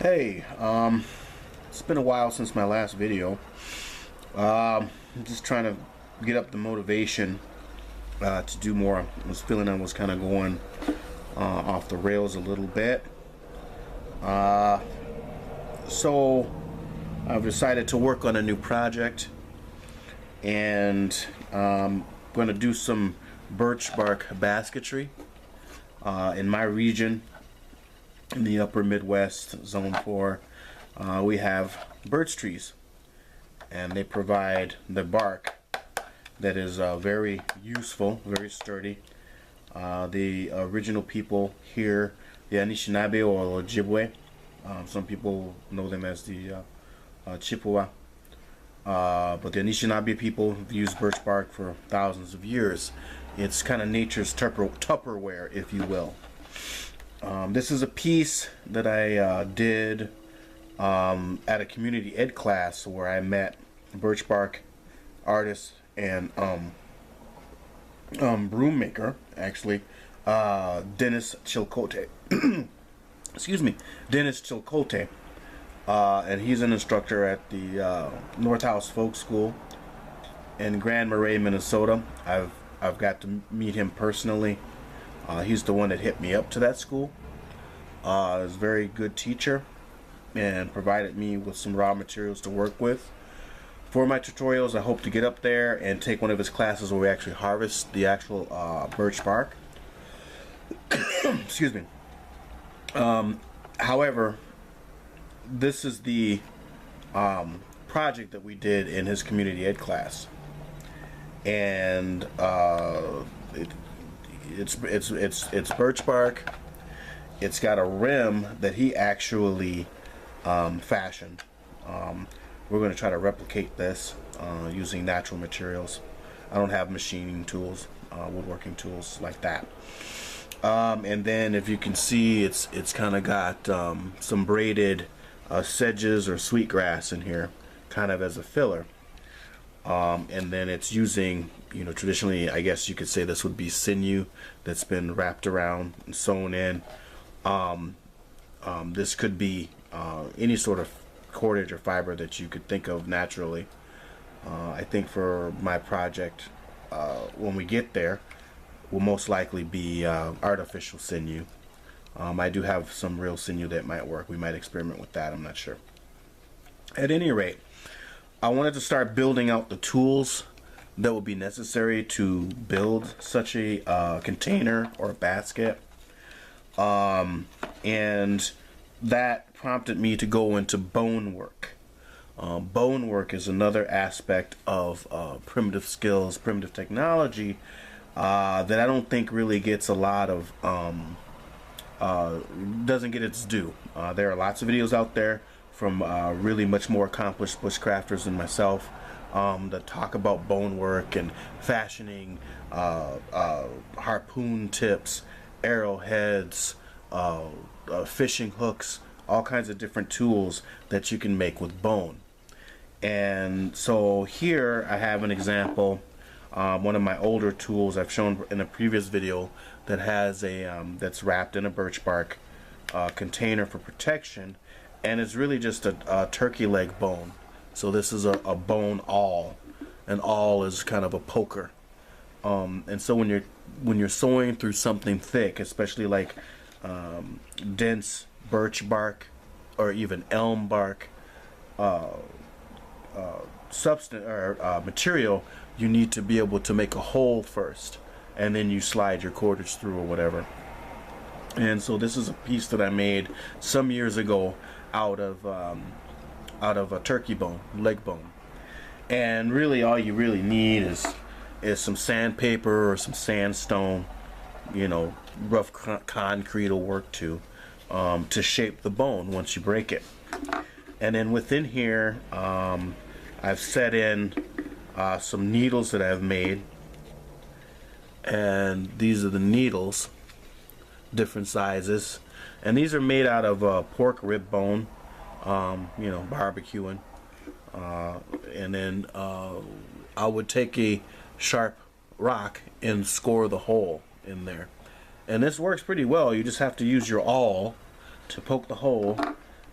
Hey, it's been a while since my last video. I'm just trying to get up the motivation to do more. I was feeling I was kind of going off the rails a little bit. So I've decided to work on a new project, and I'm going to do some birch bark basketry in my region. In the upper Midwest, Zone 4, we have birch trees, and they provide the bark that is very useful, very sturdy. The original people here, the Anishinaabe or Ojibwe, some people know them as the Chippewa, but the Anishinaabe people have used birch bark for thousands of years. It's kind of nature's Tupperware, if you will. This is a piece that I did at a community ed class where I met birch bark artist and broom maker, actually, Dennis Chilcote. Excuse me, Dennis Chilcote, and he's an instructor at the North House Folk School in Grand Marais, Minnesota. I've got to meet him personally. He's the one that hit me up to that school. He's a very good teacher and provided me with some raw materials to work with. For my tutorials, I hope to get up there and take one of his classes where we actually harvest the actual birch bark. Excuse me. However, this is the project that we did in his community ed class, and it's birch bark. It's got a rim that he actually fashioned. We're going to try to replicate this using natural materials. I don't have machining tools, woodworking tools like that. And then, if you can see, it's kind of got some braided sedges or sweetgrass in here, kind of as a filler. And then it's using, traditionally, I guess you could say this would be sinew that's been wrapped around and sewn in. This could be any sort of cordage or fiber that you could think of naturally. I think for my project, when we get there, will most likely be artificial sinew. I do have some real sinew that might work. We might experiment with that. I'm not sure. At any rate, I wanted to start building out the tools that would be necessary to build such a container or a basket. And that prompted me to go into bone work. Bone work is another aspect of primitive skills, primitive technology that I don't think really gets a lot of, doesn't get its due. There are lots of videos out there from really much more accomplished bushcrafters than myself that talk about bone work and fashioning harpoon tips, arrowheads, fishing hooks, all kinds of different tools that you can make with bone. And so here I have an example, one of my older tools I've shown in a previous video that has a that's wrapped in a birch bark container for protection, and it's really just a turkey leg bone. So this is a bone awl. An awl is kind of a poker, and so when you're sewing through something thick, especially like dense birch bark or even elm bark substance or material, you need to be able to make a hole first, and then you slide your cordage through or whatever. And so this is a piece that I made some years ago out of a turkey bone, leg bone. And really all you really need is some sandpaper or some sandstone, rough concrete will work to shape the bone once you break it. And then within here, I've set in some needles that I've made, and these are the needles, different sizes, and these are made out of pork rib bone, barbecuing, and then I would take a sharp rock and score the hole in there. And this works pretty well. You just have to use your awl to poke the hole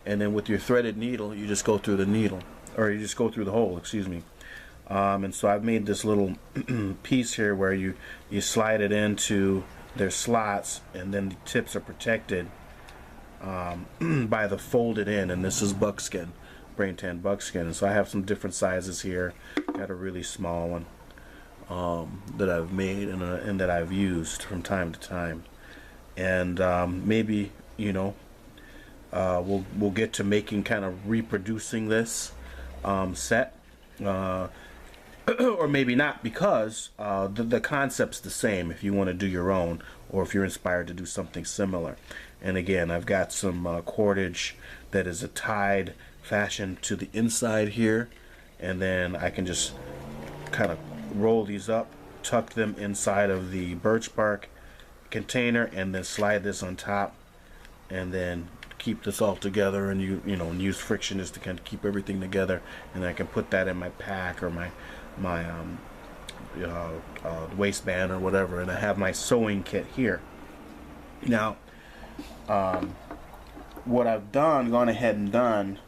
and then with your threaded needle, you just go through the needle, or you just go through the hole, excuse me. And so I've made this little piece here where you slide it into their slots, and then the tips are protected by the folded in, and this is buckskin, brain tan buckskin. And so I have some different sizes here. Got a really small one that I've made and that I've used from time to time. And maybe, you know, we'll get to making, kind of reproducing this set, or maybe not, because the concept's the same if you want to do your own, or if you're inspired to do something similar. And again, I've got some cordage that is a tied fashion to the inside here, and then I can just kind of roll these up, tuck them inside of the birch bark container, and then slide this on top, and then keep this all together, and and use friction just to kind of keep everything together. And I can put that in my pack or my waistband or whatever, and I have my sewing kit here. Now, what I've gone ahead and done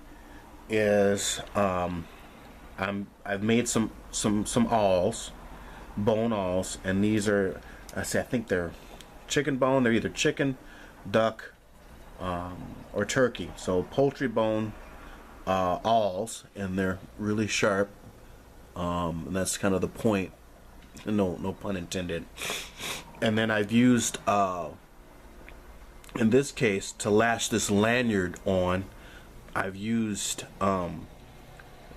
is I've made some awls, bone awls, and these are, I think they're chicken bone. They're either chicken, duck, or turkey. So poultry bone awls, and they're really sharp. And that's kind of the point. No pun intended. And then I've used, in this case, to lash this lanyard on, I've used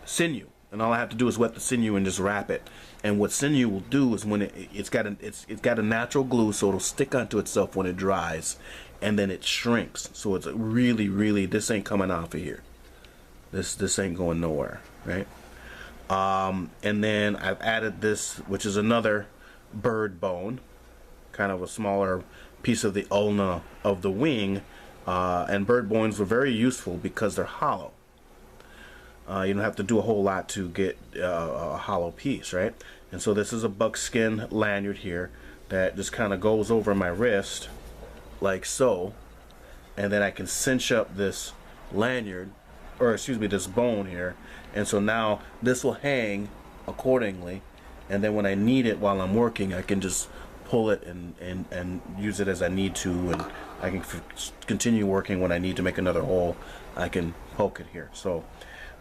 sinew. And all I have to do is wet the sinew and just wrap it. And what sinew will do is, when it's got a natural glue, so it'll stick onto itself when it dries, and then it shrinks. So it's really, this ain't coming off of here. This ain't going nowhere, right? And then I've added this, which is another bird bone, kind of a smaller piece of the ulna of the wing. And bird bones were very useful because they're hollow. You don't have to do a whole lot to get a hollow piece, right? And so this is a buckskin lanyard here that just kind of goes over my wrist like so, and then I can cinch up this lanyard, or excuse me, this bone here, and so now this will hang accordingly, and then when I need it while I'm working, I can just pull it and use it as I need to, and I can continue working. When I need to make another hole, I can poke it here. So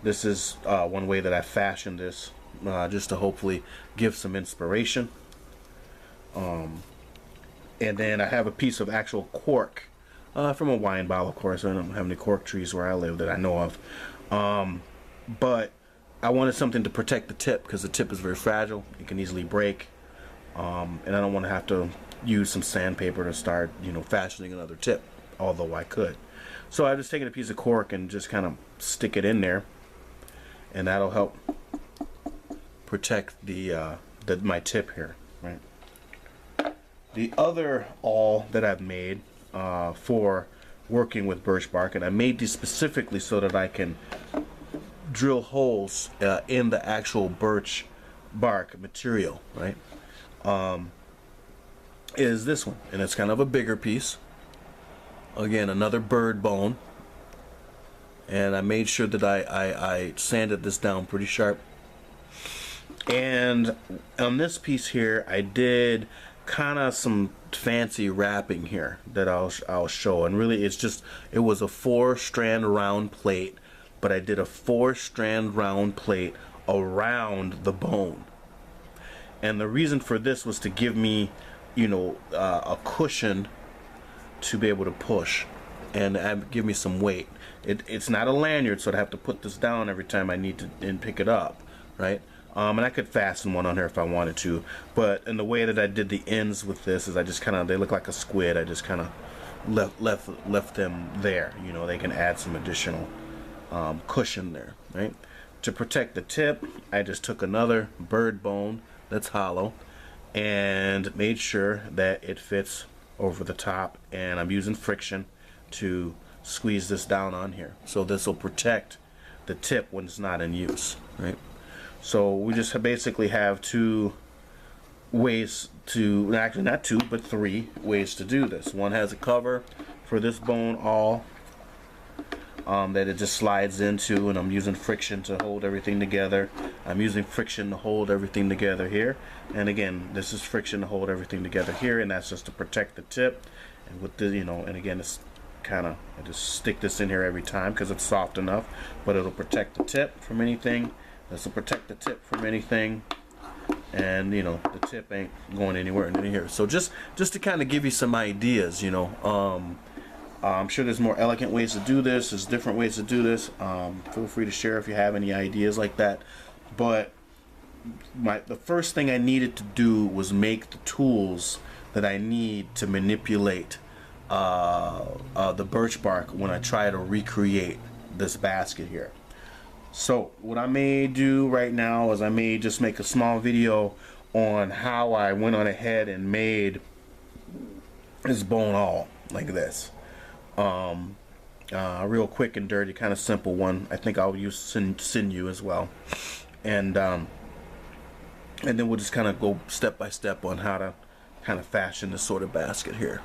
this is one way that I fashioned this, just to hopefully give some inspiration. And then I have a piece of actual cork from a wine bottle. Of course, I don't have any cork trees where I live that I know of. But I wanted something to protect the tip, because the tip is very fragile. It can easily break. And I don't want to have to use some sandpaper to start, fashioning another tip, although I could. So I've just taken a piece of cork and just kind of stick it in there, and that'll help protect my tip here, right? The other awl that I've made for working with birch bark, and I made these specifically so that I can drill holes in the actual birch bark material, right? Is this one, and it's kind of a bigger piece. Again, another bird bone, and I made sure that I sanded this down pretty sharp. And on this piece here, I did kind of some fancy wrapping here that I'll show. And really, it was a 4-strand round plate, but I did a 4-strand round plate around the bone. And the reason for this was to give me, a cushion to be able to push and give me some weight. It's not a lanyard, so I'd have to put this down every time I need to and pick it up, right? And I could fasten one on here if I wanted to, but in the way that I did the ends with this is I just they look like a squid. I just kind of left them there. They can add some additional cushion there, right? To protect the tip, I just took another bird bone that's hollow and made sure that it fits over the top, and I'm using friction to squeeze this down on here, so this will protect the tip when it's not in use, right? So we just basically have 2 ways to, actually not 2 but 3 ways to do this. One has a cover for this bone awl, that it just slides into, and I'm using friction to hold everything together. I'm using friction to hold everything together here, and again, this is friction to hold everything together here, and that's just to protect the tip. And with the, and again, it's kind of, I just stick this in here every time because it's soft enough, but it'll protect the tip from anything. This will protect the tip from anything, and the tip ain't going anywhere in here. So just to kind of give you some ideas, I'm sure there's more elegant ways to do this. There's different ways to do this. Feel free to share if you have any ideas like that. But the first thing I needed to do was make the tools that I need to manipulate the birch bark when I try to recreate this basket here. So what I may do right now is I may just make a small video on how I went on ahead and made this bone awl like this. Real quick and dirty, kind of simple one. I think I'll use sinew as well, and then we'll just kind of go step by step on how to kind of fashion this sort of basket here.